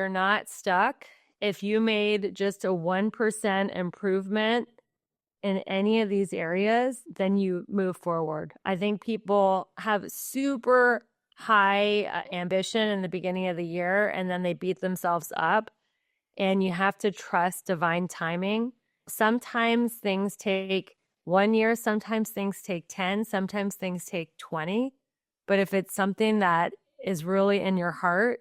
You're not stuck. If you made just a 1% improvement in any of these areas, then you move forward. I think people have super high ambition in the beginning of the year, and then they beat themselves up. And you have to trust divine timing. Sometimes things take 1 year, sometimes things take 10, sometimes things take 20. But if it's something that is really in your heart,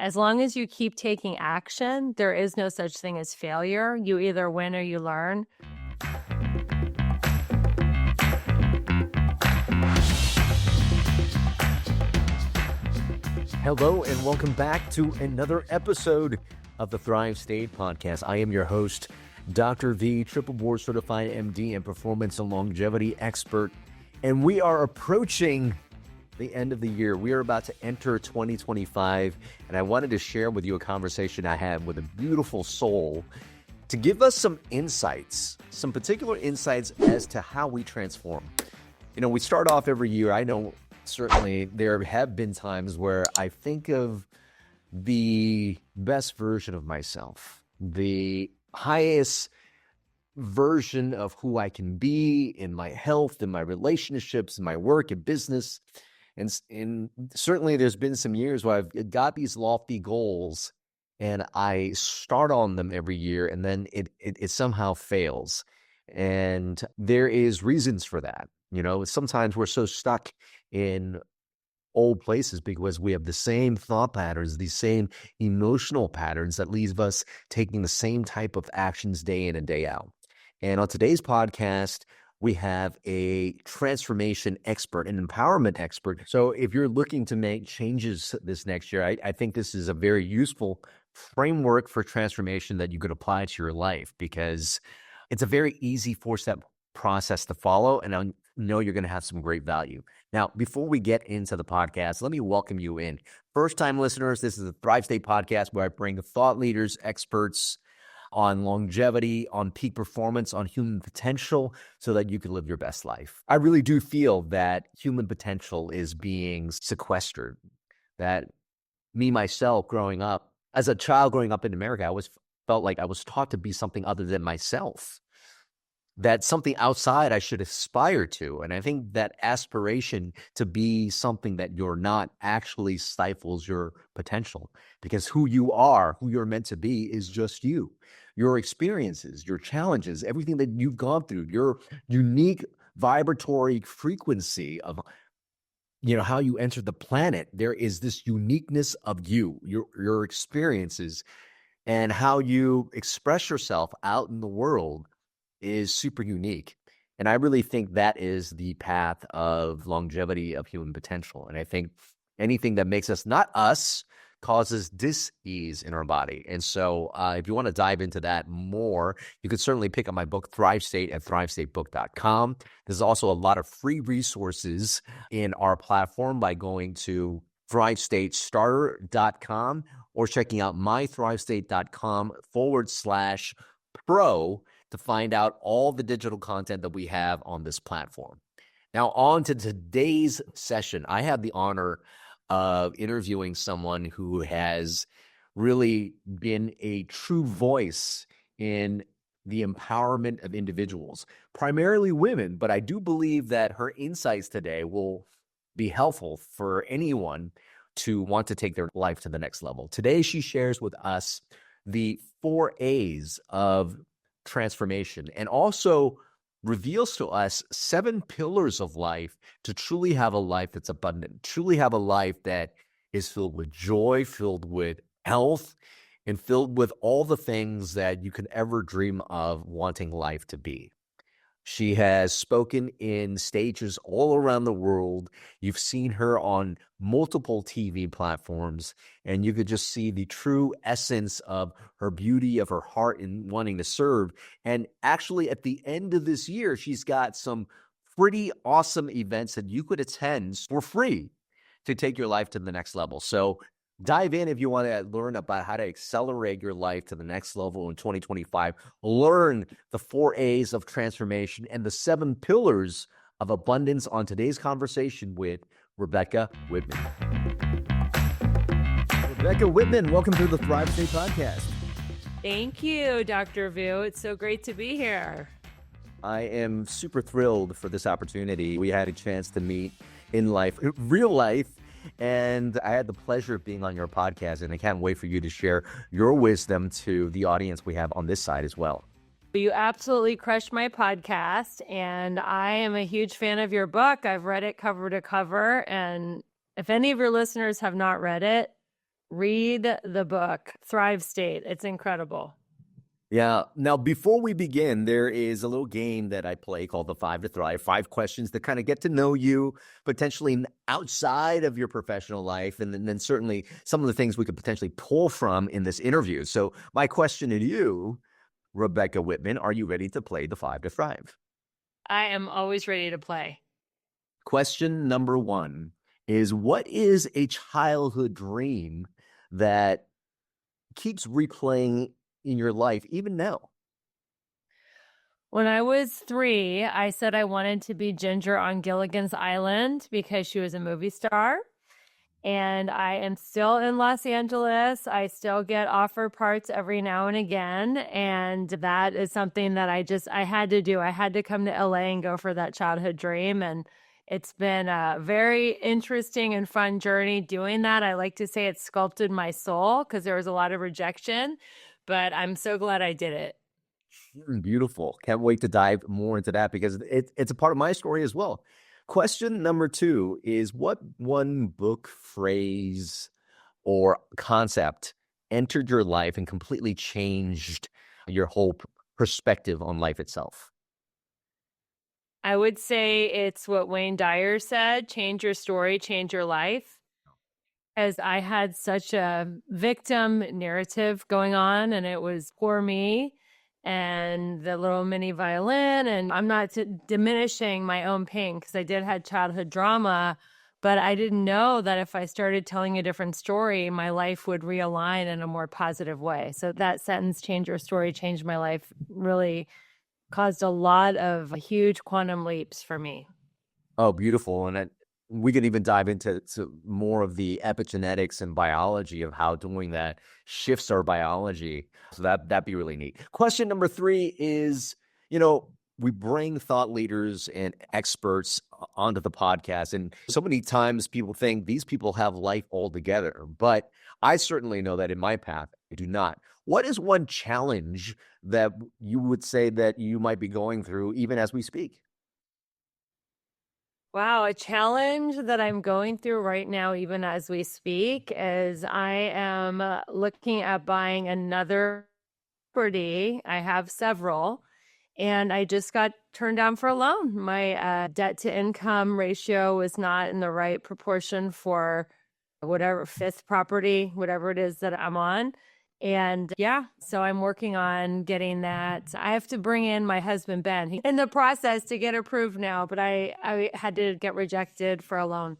as long as you keep taking action, there is no such thing as failure. You either win or you learn. Hello and welcome back to another episode of the Thrive State Podcast. I am your host, Dr. V, triple board certified MD and performance and longevity expert. And we are approaching the end of the year. We are about to enter 2025. And I wanted to share with you a conversation I had with a beautiful soul to give us some insights, some particular insights as to how we transform. You know, we start off every year. I know certainly there have been times where I think of the best version of myself, the highest version of who I can be in my health, in my relationships, in my work and business. And certainly there's been some years where I've got these lofty goals and I start on them every year and then it somehow fails. And there is reasons for that. You know, sometimes we're so stuck in old places because we have the same thought patterns, these same emotional patterns that leave us taking the same type of actions day in and day out. And on today's podcast, we have a transformation expert, an empowerment expert. So if you're looking to make changes this next year, I think this is a very useful framework for transformation that you could apply to your life because it's a very easy 4-step process to follow. And I know you're going to have some great value. Now, before we get into the podcast, let me welcome you in. First-time listeners, this is the Thrive State Podcast where I bring thought leaders, experts on longevity, on peak performance, on human potential so that you can live your best life. I really do feel that human potential is being sequestered, that me, myself, growing up, as a child growing up in America, I always felt like I was taught to be something other than myself, that something outside I should aspire to. And I think that aspiration to be something that you're not actually stifles your potential because who you are, who you're meant to be is just you. Your experiences, your challenges, everything that you've gone through, your unique vibratory frequency of, you know, how you entered the planet. There is this uniqueness of you, your experiences, and how you express yourself out in the world is super unique. And I really think that is the path of longevity of human potential. And I think anything that makes us not us causes dis-ease in our body. And so if you want to dive into that more, you could certainly pick up my book, Thrive State, at thrivestatebook.com. There's also a lot of free resources in our platform by going to thrivestatestarter.com or checking out mythriveState.com/pro to find out all the digital content that we have on this platform. Now, on to today's session. I have the honor of interviewing someone who has really been a true voice in the empowerment of individuals, primarily women, but I do believe that her insights today will be helpful for anyone to want to take their life to the next level. Today, she shares with us the 4 A's of transformation and also reveals to us 7 pillars of life to truly have a life that's abundant, truly have a life that is filled with joy, filled with health, and filled with all the things that you could ever dream of wanting life to be. She has spoken in stages all around the world. You've seen her on multiple TV platforms, and you could just see the true essence of her beauty, of her heart in wanting to serve. And actually, at the end of this year, she's got some pretty awesome events that you could attend for free to take your life to the next level. So dive in if you want to learn about how to accelerate your life to the next level in 2025. Learn the 4 A's of transformation and the 7 pillars of abundance on today's conversation with Rebecca Whitman. Rebecca Whitman, welcome to the Thrive State Podcast. Thank you, Dr. Vuu. It's so great to be here. I am super thrilled for this opportunity. We had a chance to meet in life, real life, and I had the pleasure of being on your podcast, and I can't wait for you to share your wisdom to the audience we have on this side as well. You absolutely crushed my podcast, and I am a huge fan of your book. I've read it cover to cover, and if any of your listeners have not read it, read the book, Thrive State. It's incredible. Yeah. Now, before we begin, there is a little game that I play called the 5 to Thrive, 5 questions to kind of get to know you, potentially outside of your professional life, and then certainly some of the things we could potentially pull from in this interview. So my question to you, Rebecca Whitman, are you ready to play the 5 to Thrive? I am always ready to play. Question number 1 is, what is a childhood dream that keeps replaying in your life even now? When I was 3, I said I wanted to be Ginger on Gilligan's Island because she was a movie star. And I am still in Los Angeles. I still get offer parts every now and again. And that is something that I had to do. I had to come to LA and go for that childhood dream. And it's been a very interesting and fun journey doing that. I like to say it sculpted my soul because there was a lot of rejection, but I'm so glad I did it. Beautiful. Can't wait to dive more into that because it's a part of my story as well. Question number 2 is, what one book, phrase, or concept entered your life and completely changed your whole perspective on life itself? I would say it's what Wayne Dyer said, change your story, change your life. As I had such a victim narrative going on, and it was poor me and the little mini violin. And I'm not diminishing my own pain because I did have childhood drama, but I didn't know that if I started telling a different story, my life would realign in a more positive way. So that sentence, change your story, changed my life, really caused a lot of huge quantum leaps for me. Oh, beautiful. And we could even dive into more of the epigenetics and biology of how doing that shifts our biology. So that'd be really neat. Question number 3 is, we bring thought leaders and experts onto the podcast. And so many times people think these people have life all together, but I certainly know that in my path, I do not. What is one challenge that you would say that you might be going through even as we speak? Wow, a challenge that I'm going through right now, even as we speak, is I am looking at buying another property. I have several, and I just got turned down for a loan. My debt to income ratio was not in the right proportion for whatever 5th property, whatever it is that I'm on. And yeah, so I'm working on getting that. I have to bring in my husband, Ben. He's in the process to get approved now, but I had to get rejected for a loan.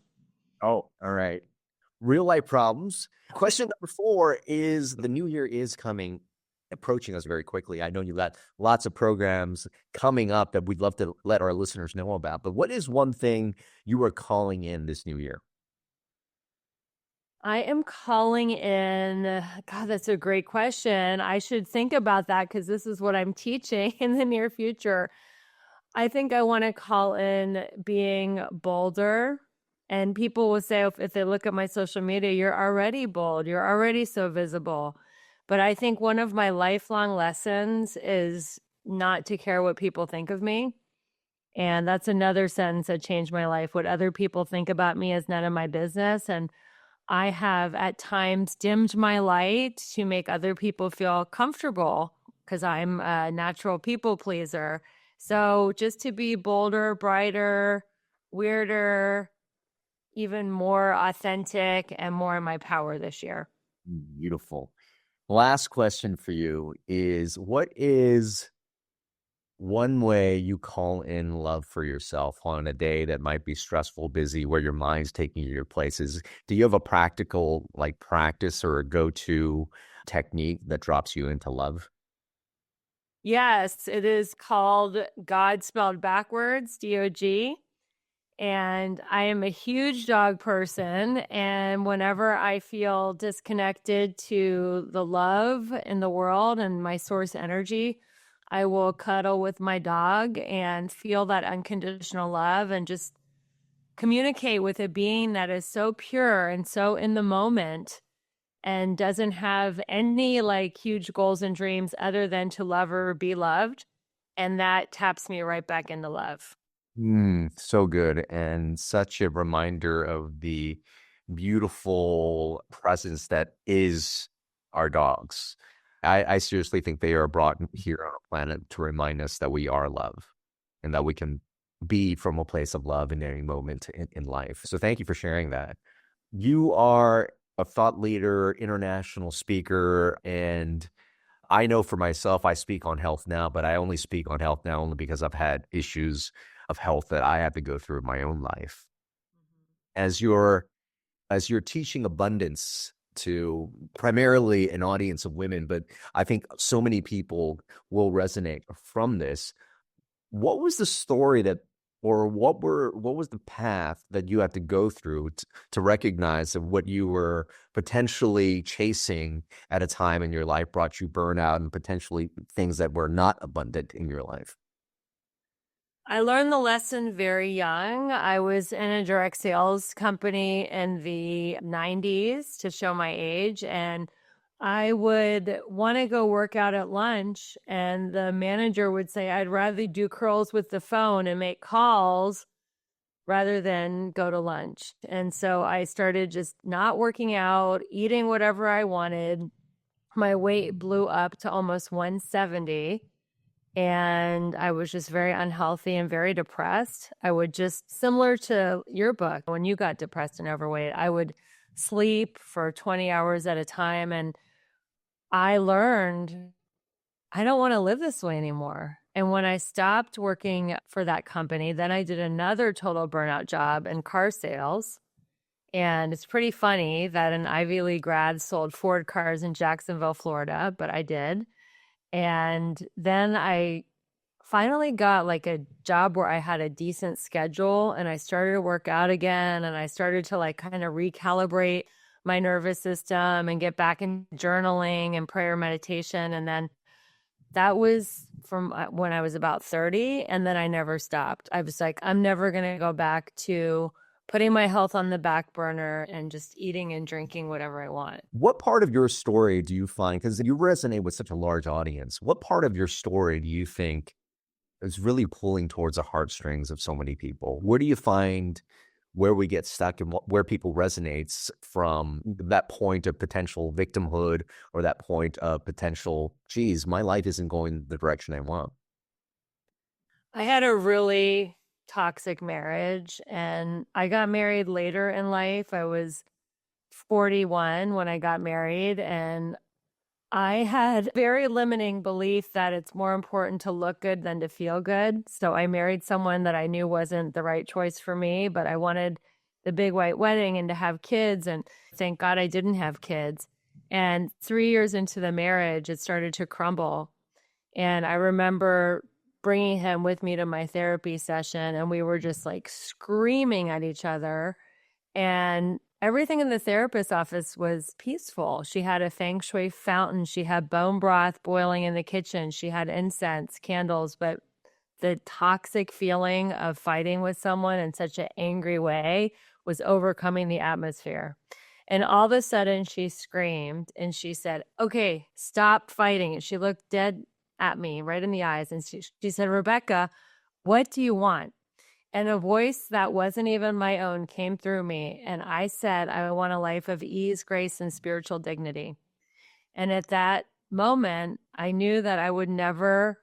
Oh, all right. Real life problems. Question number 4 is, the new year is approaching us very quickly. I know you got lots of programs coming up that we'd love to let our listeners know about, but what is one thing you are calling in this new year? I am calling in, God, that's a great question. I should think about that because this is what I'm teaching in the near future. I think I want to call in being bolder. And people will say, if they look at my social media, you're already bold, you're already so visible. But I think one of my lifelong lessons is not to care what people think of me. And that's another sentence that changed my life. What other people think about me is none of my business. And I have at times dimmed my light to make other people feel comfortable because I'm a natural people pleaser. So just to be bolder, brighter, weirder, even more authentic and more in my power this year. Beautiful. Last question for you is, what is one way you call in love for yourself on a day that might be stressful, busy, where your mind's taking you to places? Do you have a practical practice or a go-to technique that drops you into love? Yes, it is called God spelled backwards, DOG. And I am a huge dog person. And whenever I feel disconnected to the love in the world and my source energy, I will cuddle with my dog and feel that unconditional love and just communicate with a being that is so pure and so in the moment and doesn't have any like huge goals and dreams other than to love or be loved. And that taps me right back into love. So good. And such a reminder of the beautiful presence that is our dogs. I seriously think they are brought here on a planet to remind us that we are love and that we can be from a place of love in any moment in life. So thank you for sharing that. You are a thought leader, international speaker, and I know for myself, I speak on health now, but I only speak on health now only because I've had issues of health that I had to go through in my own life. As you're teaching abundance to primarily an audience of women, but I think so many people will resonate from this. What was the story that, or what was the path that you had to go through to recognize that what you were potentially chasing at a time in your life brought you burnout and potentially things that were not abundant in your life? I learned the lesson very young. I was in a direct sales company in the 90s to show my age, and I would want to go work out at lunch, and the manager would say, I'd rather do curls with the phone and make calls rather than go to lunch. And so I started just not working out, eating whatever I wanted. My weight blew up to almost 170. And I was just very unhealthy and very depressed. I would just, similar to your book, when you got depressed and overweight, I would sleep for 20 hours at a time. And I learned I don't want to live this way anymore. And when I stopped working for that company, then I did another total burnout job in car sales. And it's pretty funny that an Ivy League grad sold Ford cars in Jacksonville, Florida, but I did. And then I finally got like a job where I had a decent schedule and I started to work out again and I started to like kind of recalibrate my nervous system and get back in journaling and prayer meditation. And then that was from when I was about 30. And then I never stopped. I was like, I'm never going to go back to putting my health on the back burner and just eating and drinking whatever I want. What part of your story do you find, because you resonate with such a large audience, what part of your story do you think is really pulling towards the heartstrings of so many people? Where do you find where we get stuck and where people resonates from that point of potential victimhood or that point of potential, geez, my life isn't going the direction I want? I had a really toxic marriage and I got married later in life. I was 41 when I got married and I had very limiting belief that it's more important to look good than to feel good. So I married someone that I knew wasn't the right choice for me, but I wanted the big white wedding and to have kids. And thank God I didn't have kids. And 3 years into the marriage, it started to crumble. And I remember bringing him with me to my therapy session, and we were just like screaming at each other. And everything in the therapist's office was peaceful. She had a feng shui fountain. She had bone broth boiling in the kitchen. She had incense, candles, but the toxic feeling of fighting with someone in such an angry way was overcoming the atmosphere. And all of a sudden she screamed and she said, okay, stop fighting. And she looked dead at me right in the eyes. And she said, Rebecca, what do you want? And a voice that wasn't even my own came through me. And I said, I want a life of ease, grace, and spiritual dignity. And at that moment, I knew that I would never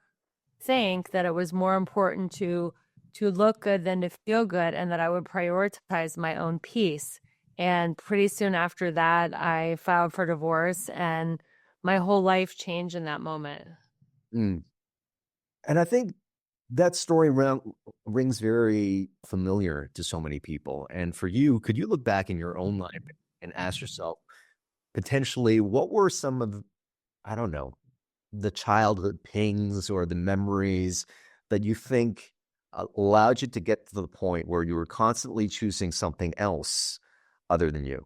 think that it was more important to look good than to feel good, and that I would prioritize my own peace. And pretty soon after that, I filed for divorce, and my whole life changed in that moment. Mm. And I think that story rings very familiar to so many people. And for you, could you look back in your own life and ask yourself, potentially, what were some of, I don't know, the childhood pings or the memories that you think allowed you to get to the point where you were constantly choosing something else other than you?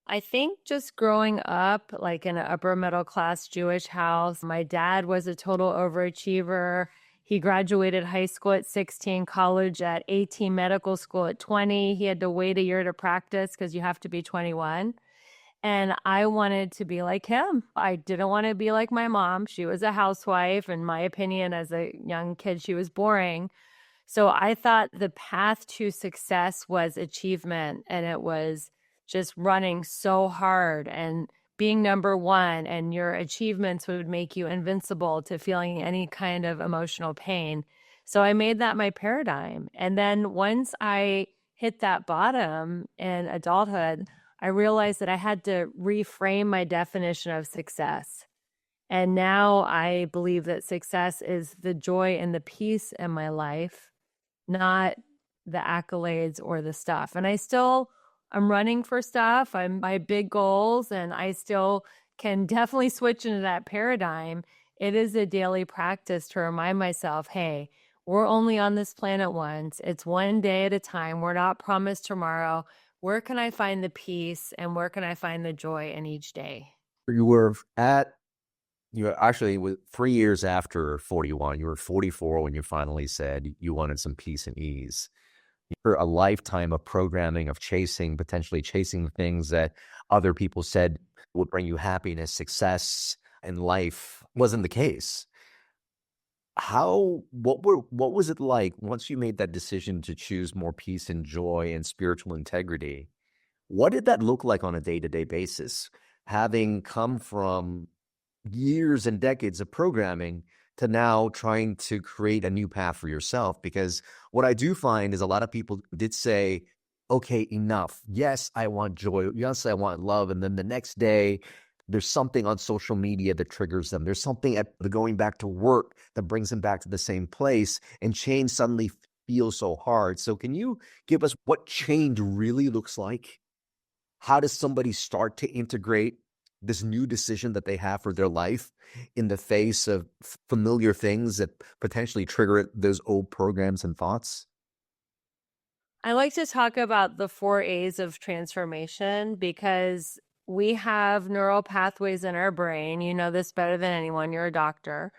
I think just growing up like in an upper middle class Jewish house, my dad was a total overachiever. He graduated high school at 16, college at 18, medical school at 20. He had to wait a year to practice because you have to be 21. And I wanted to be like him. I didn't want to be like my mom. She was a housewife. In my opinion, as a young kid, she was boring. So I thought the path to success was achievement, and it was just running so hard and being number one, and your achievements would make you invincible to feeling any kind of emotional pain. So I made that my paradigm. And then once I hit that bottom in adulthood, I realized that I had to reframe my definition of success. And now I believe that success is the joy and the peace in my life, not the accolades or the stuff. And I'm running for stuff. I'm my big goals, and I still can definitely switch into that paradigm. It is a daily practice to remind myself, hey, we're only on this planet once. It's one day at a time. We're not promised tomorrow. Where can I find the peace and where can I find the joy in each day? You were at, you were actually with 3 years after 41, you were 44 when you finally said you wanted some peace and ease. For a lifetime of programming, of potentially chasing things that other people said would bring you happiness, success, and life wasn't the case. What was it like once you made that decision to choose more peace and joy and spiritual integrity? What did that look like on a day-to-day basis? Having come from years and decades of programming to now trying to create a new path for yourself. Because what I do find is a lot of people did say, okay, enough. Yes, I want joy. Yes, I want love. And then the next day, there's something on social media that triggers them. There's something at the going back to work that brings them back to the same place. And change suddenly feels so hard. So can you give us what change really looks like? How does somebody start to integrate this new decision that they have for their life in the face of familiar things that potentially trigger those old programs and thoughts? I like to talk about the 4 A's of transformation because we have neural pathways in our brain. You know this better than anyone. You're a doctor.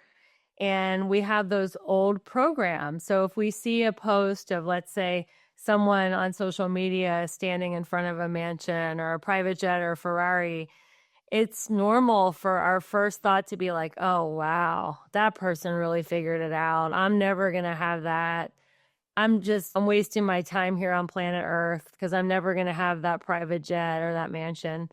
And we have those old programs. So if we see a post of, let's say, someone on social media standing in front of a mansion or a private jet or a Ferrari, it's normal for our first thought to be like, oh, wow, that person really figured it out. I'm never going to have that. I'm wasting my time here on planet Earth because I'm never going to have that private jet or that mansion.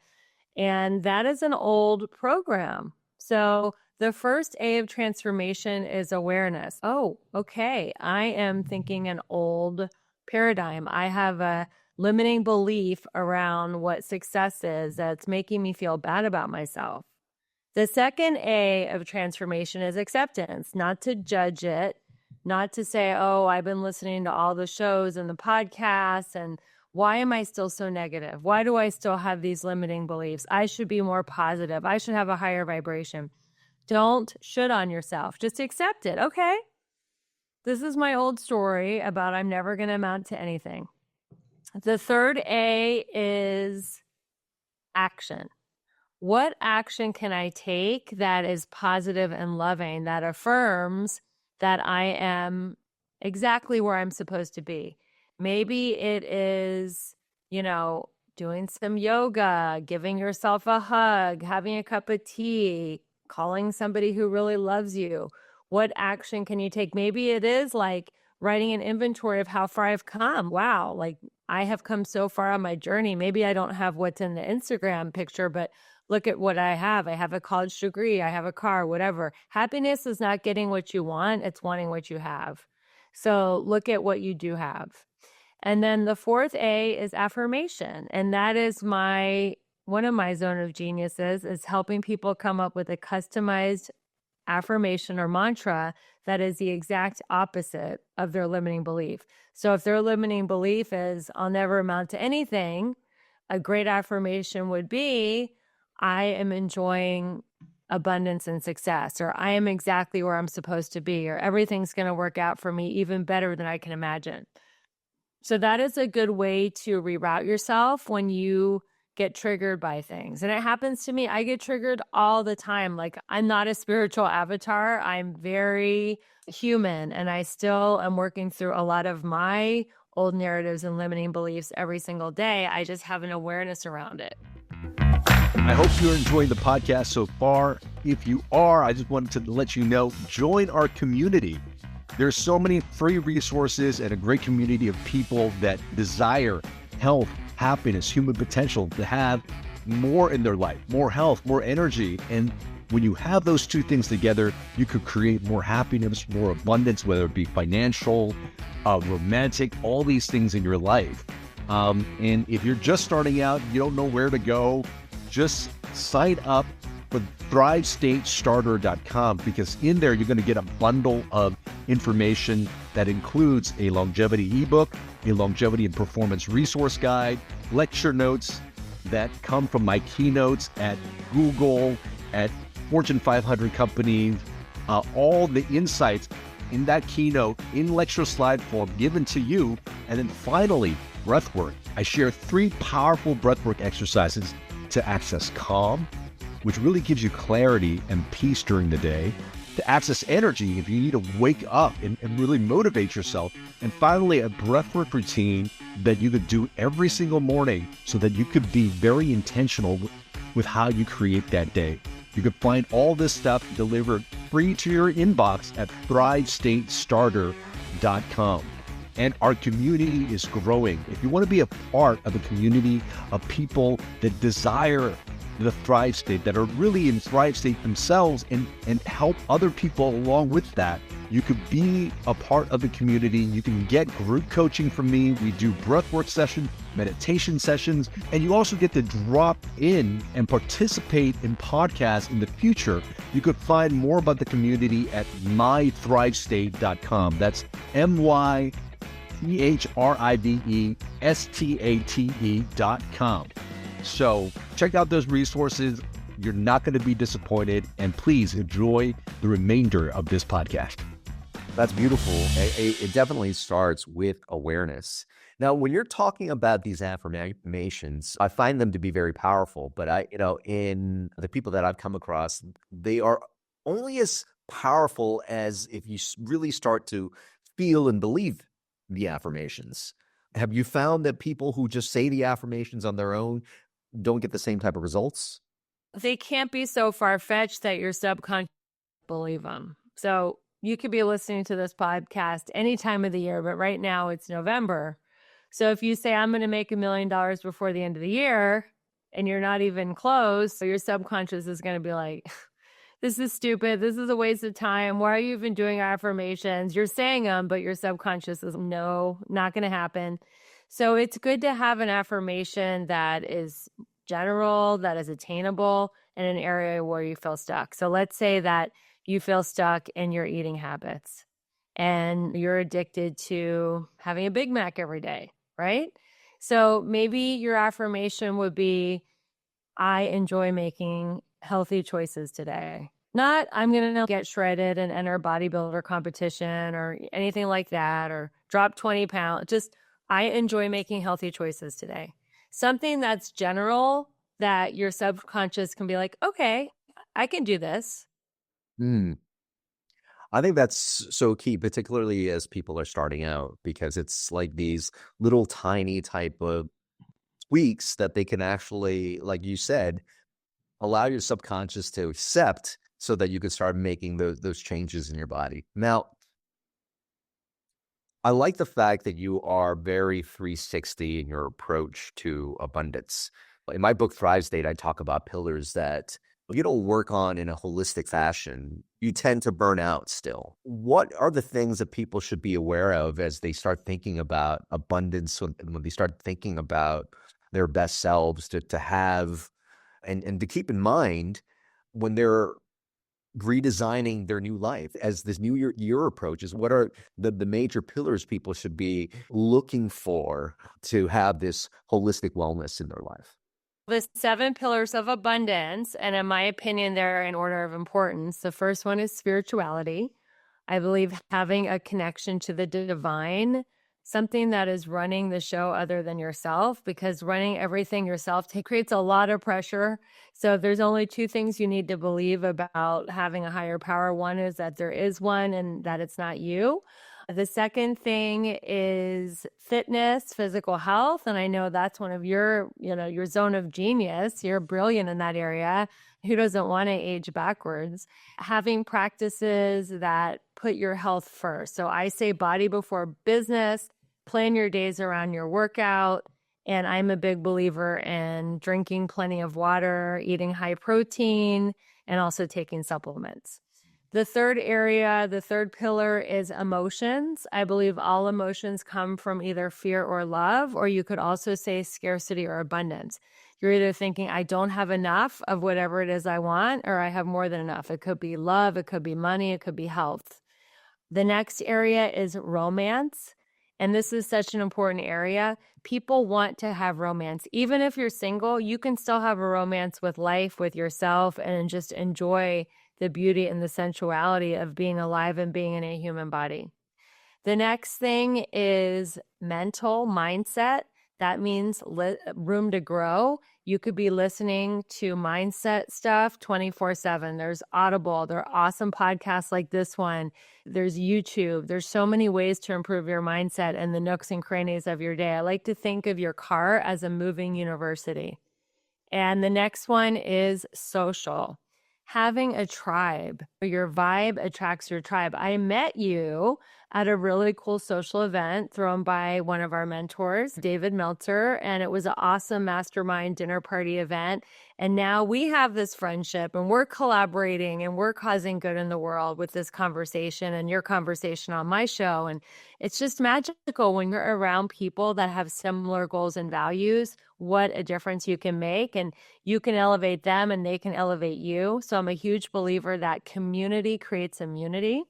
And that is an old program. So the first A of transformation is awareness. Oh, okay. I am thinking an old paradigm. I have a limiting belief around what success is that's making me feel bad about myself. The second A of transformation is acceptance, not to judge it, not to say, oh, I've been listening to all the shows and the podcasts, and why am I still so negative? Why do I still have these limiting beliefs? I should be more positive. I should have a higher vibration. Don't should on yourself. Just accept it. Okay. This is my old story about I'm never going to amount to anything. The third A is action. What action can I take that is positive and loving, that affirms that I am exactly where I'm supposed to be? Maybe it is, doing some yoga, giving yourself a hug, having a cup of tea, calling somebody who really loves you. What action can you take? Maybe it is like writing an inventory of how far I've come. Wow, like I have come so far on my journey. Maybe I don't have what's in the Instagram picture, but look at what I have. I have a college degree. I have a car, whatever. Happiness is not getting what you want. It's wanting what you have. So look at what you do have. And then the fourth A is affirmation. And that is one of my zone of geniuses is helping people come up with a customized affirmation or mantra that is the exact opposite of their limiting belief. So if their limiting belief is, I'll never amount to anything, a great affirmation would be, I am enjoying abundance and success, or I am exactly where I'm supposed to be, or everything's going to work out for me even better than I can imagine. So that is a good way to reroute yourself when you get triggered by things. And it happens to me. I get triggered all the time. Like, I'm not a spiritual avatar. I'm very human, and I still am working through a lot of my old narratives and limiting beliefs every single day. I just have an awareness around it. I hope you're enjoying the podcast so far. If you are, I just wanted to let you know, join our community. There's so many free resources and a great community of people that desire health, happiness, human potential, to have more in their life, more health, more energy. And when you have those two things together, you could create more happiness, more abundance, whether it be financial, romantic, all these things in your life. And if you're just starting out, you don't know where to go, just sign up for thrivestatestarter.com, because in there you're going to get a bundle of information that includes a longevity ebook, a longevity and performance resource guide, lecture notes that come from my keynotes at Google, at Fortune 500 companies, all the insights in that keynote in lecture slide form given to you. And then finally, breathwork. I share 3 powerful breathwork exercises to access calm, which really gives you clarity and peace during the day, to access energy if you need to wake up and really motivate yourself, and finally a breathwork routine that you could do every single morning so that you could be very intentional with how you create that day. You could find all this stuff delivered free to your inbox at thrivestatestarter.com. And our community is growing. If you want to be a part of a community of people that desire the Thrive State, that are really in Thrive State themselves, and help other people along with that, you could be a part of the community. You can get group coaching from me. We do breathwork sessions, meditation sessions, and you also get to drop in and participate in podcasts in the future. You could find more about the community at mythrivestate.com. That's mythrivestate.com. So check out those resources. You're not going to be disappointed, and please enjoy the remainder of this podcast. That's beautiful. It definitely starts with awareness. Now, when you're talking about these affirmations, I find them to be very powerful, but in the people that I've come across, they are only as powerful as if you really start to feel and believe the affirmations. Have you found that people who just say the affirmations on their own don't get the same type of results? They can't be so far-fetched that your subconscious believe them. So you could be listening to this podcast any time of the year, but right now it's November. So if you say, I'm going to make $1 million before the end of the year, and you're not even close, so your subconscious is going to be like, this is stupid. This is a waste of time. Why are you even doing affirmations? You're saying them, but your subconscious is, no, not going to happen. So it's good to have an affirmation that is general, that is attainable in an area where you feel stuck. So let's say that you feel stuck in your eating habits and you're addicted to having a Big Mac every day, right? So maybe your affirmation would be, I enjoy making healthy choices today. Not, I'm going to get shredded and enter a bodybuilder competition or anything like that, or drop 20 pounds. Just, I enjoy making healthy choices today. Something that's general that your subconscious can be like, okay, I can do this. I think that's so key, particularly as people are starting out, because it's like these little tiny type of tweaks that they can actually, like you said, allow your subconscious to accept so that you can start making those changes in your body. Now, I like the fact that you are very 360 in your approach to abundance. In my book, Thrive State, I talk about pillars that if you don't work on in a holistic fashion, you tend to burn out still. What are the things that people should be aware of as they start thinking about abundance, when they start thinking about their best selves, to have and to keep in mind when they're redesigning their new life as this new year approaches? What are the major pillars people should be looking for to have this holistic wellness in their life? The 7 pillars of abundance, and in my opinion, they're in order of importance. The first one is spirituality. I believe having a connection to the divine, something that is running the show other than yourself, because running everything yourself creates a lot of pressure. So there's only 2 things you need to believe about having a higher power. One is that there is one and that it's not you. The second thing is fitness, physical health. And I know that's one of your zone of genius. You're brilliant in that area. Who doesn't want to age backwards? Having practices that put your health first. So I say body before business, plan your days around your workout. And I'm a big believer in drinking plenty of water, eating high protein, and also taking supplements. The third pillar is emotions. I believe all emotions come from either fear or love, or you could also say scarcity or abundance. You're either thinking, I don't have enough of whatever it is I want, or I have more than enough. It could be love, it could be money, it could be health. The next area is romance. And this is such an important area. People want to have romance. Even if you're single, you can still have a romance with life, with yourself, and just enjoy the beauty and the sensuality of being alive and being in a human body. The next thing is mental mindset. That means room to grow. You could be listening to mindset stuff 24/7. There's Audible. There are awesome podcasts like this one. There's YouTube. There's so many ways to improve your mindset and the nooks and crannies of your day. I like to think of your car as a moving university. And the next one is social. Having a tribe. Your vibe attracts your tribe. I met you at a really cool social event thrown by one of our mentors, David Meltzer, and it was an awesome mastermind dinner party event. And now we have this friendship and we're collaborating and we're causing good in the world with this conversation and your conversation on my show. And it's just magical when you're around people that have similar goals and values, what a difference you can make. And you can elevate them and they can elevate you. So I'm a huge believer that community creates immunity.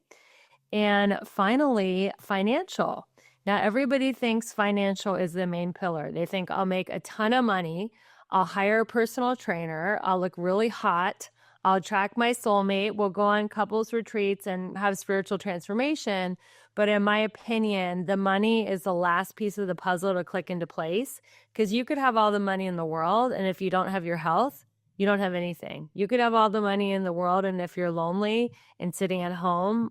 And finally, financial. Now, everybody thinks financial is the main pillar. They think I'll make a ton of money. I'll hire a personal trainer. I'll look really hot. I'll attract my soulmate. We'll go on couples retreats and have spiritual transformation. But in my opinion, the money is the last piece of the puzzle to click into place, because you could have all the money in the world, and if you don't have your health, you don't have anything. You could have all the money in the world, and if you're lonely and sitting at home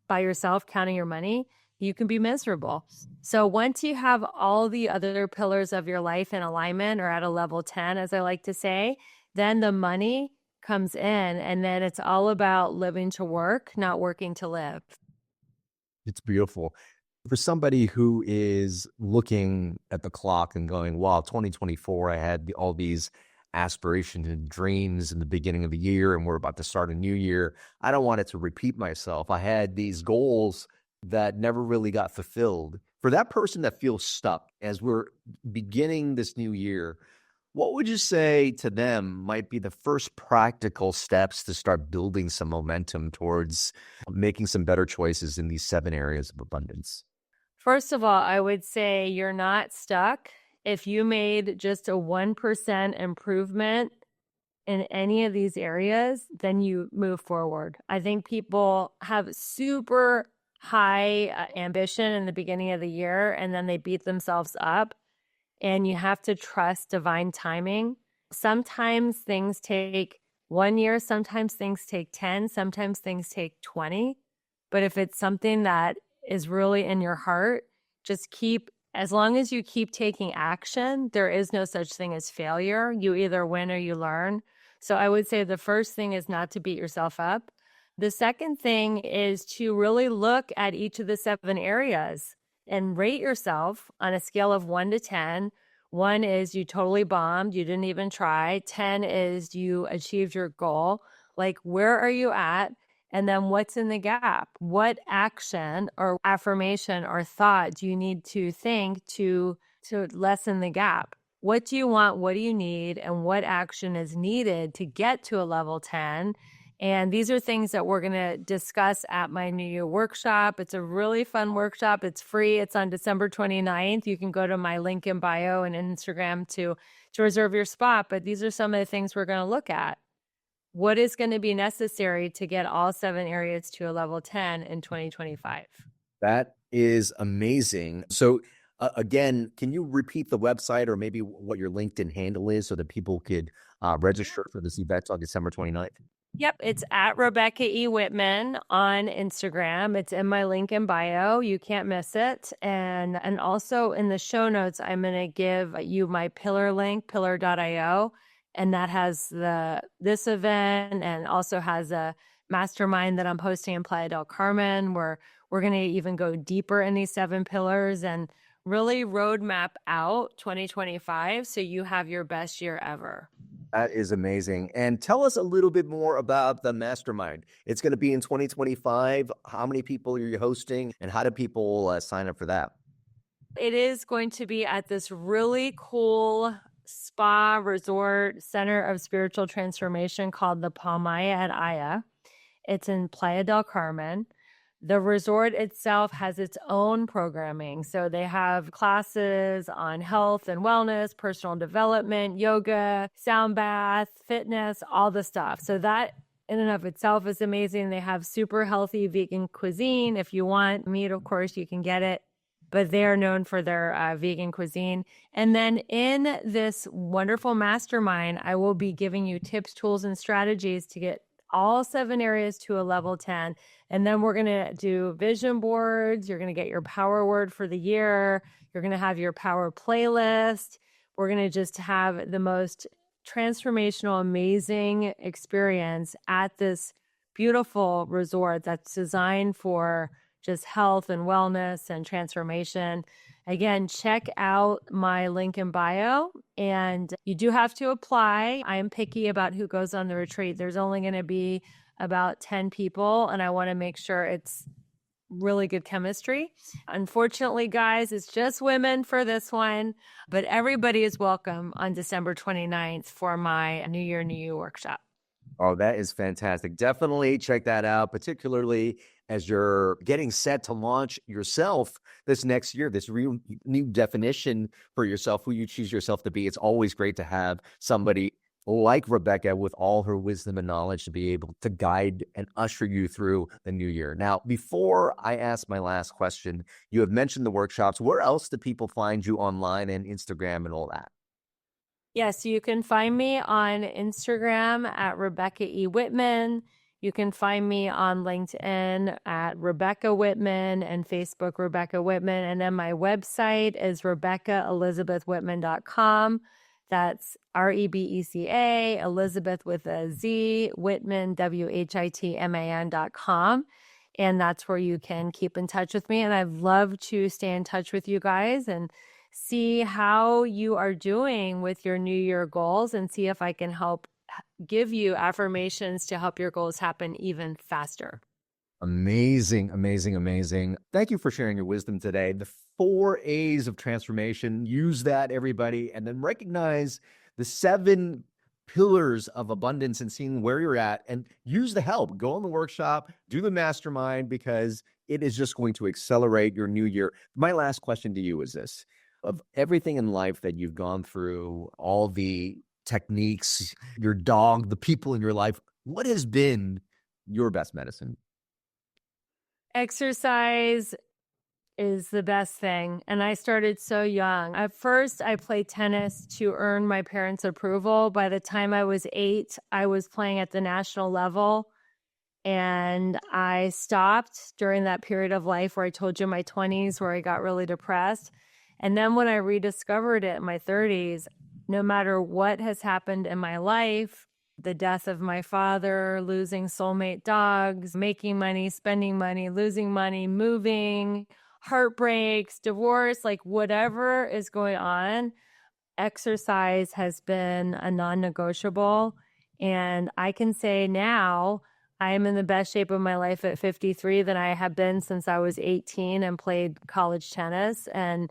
by yourself counting your money, you can be miserable. So once you have all the other pillars of your life in alignment, or at a level 10, as I like to say, then the money comes in, and then it's all about living to work, not working to live. It's beautiful. For somebody who is looking at the clock and going, wow, 2024, I had all these aspirations and dreams in the beginning of the year, and we're about to start a new year. I don't want it to repeat myself. I had these goals that never really got fulfilled. For that person that feels stuck as we're beginning this new year, what would you say to them might be the first practical steps to start building some momentum towards making some better choices in these 7 areas of abundance? First of all, I would say you're not stuck. If you made just a 1% improvement in any of these areas, then you move forward. I think people have super high ambition in the beginning of the year, and then they beat themselves up. And you have to trust divine timing. Sometimes things take 1 year, sometimes things take 10, sometimes things take 20. But if it's something that is really in your heart, as long as you keep taking action, there is no such thing as failure. You either win or you learn. So I would say the first thing is not to beat yourself up. The second thing is to really look at each of the 7 areas and rate yourself on a scale of 1 to 10. 1 is you totally bombed, you didn't even try. 10 is you achieved your goal. Like, where are you at? And then what's in the gap? What action or affirmation or thought do you need to think to lessen the gap? What do you want? What do you need? And what action is needed to get to a level 10? And these are things that we're going to discuss at my New Year workshop. It's a really fun workshop. It's free. It's on December 29th. You can go to my link in bio and Instagram to reserve your spot. But these are some of the things we're going to look at. What is going to be necessary to get all 7 areas to a level 10 in 2025? That is amazing. So again, can you repeat the website or maybe what your LinkedIn handle is so that people could register for this event on December 29th? Yep, it's at Rebecca E. Whitman on Instagram. It's in my link in bio. You can't miss it. And also in the show notes, I'm going to give you my Pillar link, pillar.io. And that has this event and also has a mastermind that I'm hosting in Playa del Carmen, where we're going to even go deeper in these 7 pillars and really roadmap out 2025 so you have your best year ever. That is amazing. And tell us a little bit more about the mastermind. It's going to be in 2025. How many people are you hosting and how do people sign up for that? It is going to be at this really cool spa resort center of spiritual transformation called the Palmaya at Aya. It's in Playa del Carmen. The resort itself has its own programming. So they have classes on health and wellness, personal development, yoga, sound bath, fitness, all the stuff. So that in and of itself is amazing. They have super healthy vegan cuisine. If you want meat, of course, you can get it. But they are known for their vegan cuisine. And then in this wonderful mastermind, I will be giving you tips, tools, and strategies to get all 7 areas to a level 10. And then we're going to do vision boards. You're going to get your power word for the year. You're going to have your power playlist. We're going to just have the most transformational, amazing experience at this beautiful resort that's designed for just health and wellness and transformation. Again, check out my link in bio, and you do have to apply. I am picky about who goes on the retreat. There's only going to be about 10 people, and I want to make sure it's really good chemistry. Unfortunately, guys, it's just women for this one, but everybody is welcome on December 29th for my New Year, New You workshop. Oh, that is fantastic. Definitely check that out, particularly as you're getting set to launch yourself this next year, this real new definition for yourself, who you choose yourself to be. It's always great to have somebody like Rebecca with all her wisdom and knowledge to be able to guide and usher you through the new year. Now, before I ask my last question, you have mentioned the workshops. Where else do people find you online and Instagram and all that? Yes, you can find me on Instagram at Rebecca E. Whitman. You can find me on LinkedIn at Rebecca Whitman and Facebook Rebecca Whitman. And then my website is RebeccaElizabethWhitman.com. That's REBECA, Elizabeth with a Z, Whitman, WHITMAN.com. And that's where you can keep in touch with me. And I'd love to stay in touch with you guys and see how you are doing with your New Year goals and see if I can help give you affirmations to help your goals happen even faster. Amazing, amazing, amazing. Thank you for sharing your wisdom today. The 4 A's of transformation. Use that, everybody, and then recognize the 7 pillars of abundance and seeing where you're at and use the help. Go on the workshop, do the mastermind, because it is just going to accelerate your new year. My last question to you is this. Of everything in life that you've gone through, all the techniques, your dog, the people in your life, what has been your best medicine? Exercise is the best thing. And I started so young. At first, I played tennis to earn my parents' approval. By the time I was 8, I was playing at the national level. And I stopped during that period of life where I told you in my 20s, where I got really depressed. And then when I rediscovered it in my 30s, no matter what has happened in my life, the death of my father, losing soulmate dogs, making money, spending money, losing money, moving, heartbreaks, divorce, like whatever is going on, exercise has been a non-negotiable. And I can say now I am in the best shape of my life at 53 than I have been since I was 18 and played college tennis. And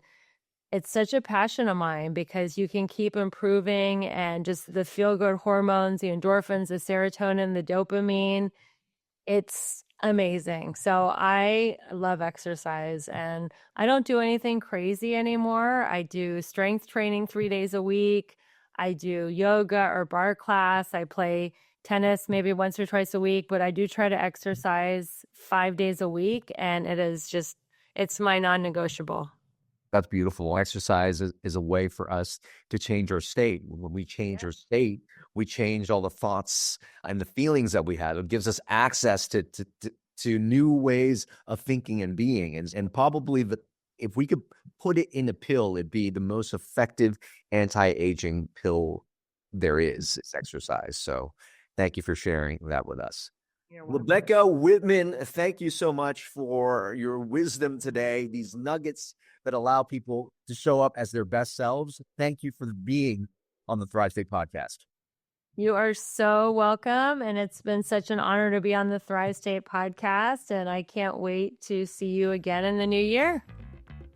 it's such a passion of mine because you can keep improving, and just the feel-good hormones, the endorphins, the serotonin, the dopamine. It's amazing. So I love exercise, and I don't do anything crazy anymore. I do strength training 3 days a week. I do yoga or bar class. I play tennis maybe once or twice a week, but I do try to exercise 5 days a week. And it's my non-negotiable. That's beautiful. Exercise is a way for us to change our state. When we change our state, we change all the thoughts and the feelings that we have. It gives us access to new ways of thinking and being. And probably if we could put it in a pill, it'd be the most effective anti-aging pill there is exercise. So thank you for sharing that with us. Rebecca Whitman, thank you so much for your wisdom today, these nuggets that allow people to show up as their best selves. Thank you for being on the Thrive State podcast. You are so welcome. And it's been such an honor to be on the Thrive State podcast. And I can't wait to see you again in the new year.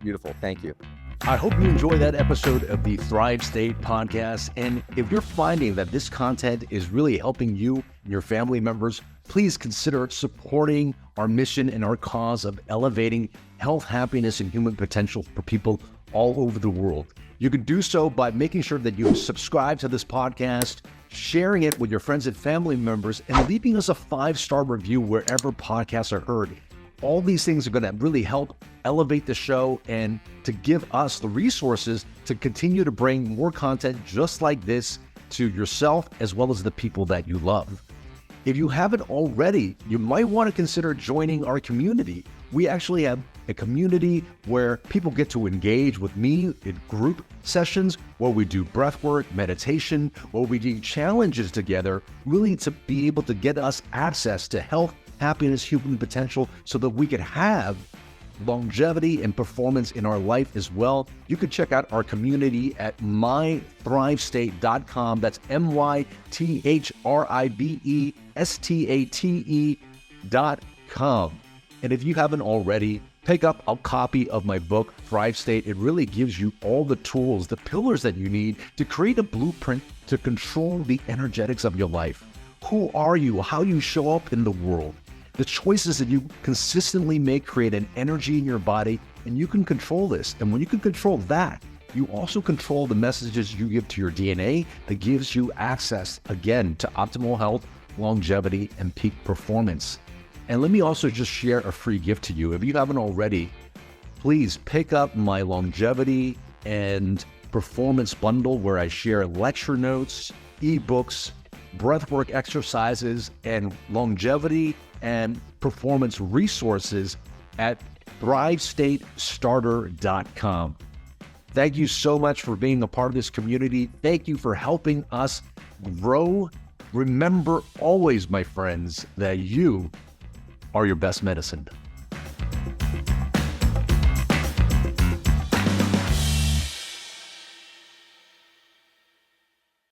Beautiful. Thank you. I hope you enjoyed that episode of the Thrive State podcast. And if you're finding that this content is really helping you and your family members, please consider supporting our mission and our cause of elevating health, happiness, and human potential for people all over the world. You can do so by making sure that you subscribe to this podcast, sharing it with your friends and family members, and leaving us a 5-star review wherever podcasts are heard. All these things are going to really help elevate the show and to give us the resources to continue to bring more content just like this to yourself as well as the people that you love. If you haven't already, you might want to consider joining our community. We actually have a community where people get to engage with me in group sessions where we do breath work, meditation, where we do challenges together, really to be able to get us access to health, happiness, human potential so that we could have longevity and performance in our life as well. You can check out our community at mythrivestate.com. That's mythrivestate.com. And if you haven't already, pick up a copy of my book, Thrive State. It really gives you all the tools, the pillars that you need to create a blueprint to control the energetics of your life. Who are you? How you show up in the world? The choices that you consistently make create an energy in your body, and you can control this. And when you can control that, you also control the messages you give to your DNA that gives you access, again, to optimal health, longevity, and peak performance. And let me also just share a free gift to you. If you haven't already, please pick up my longevity and performance bundle where I share lecture notes, ebooks, breathwork exercises, and longevity and performance resources at thrivestatestarter.com. Thank you so much for being a part of this community. Thank you for helping us grow. Remember always, my friends, that you are your best medicine.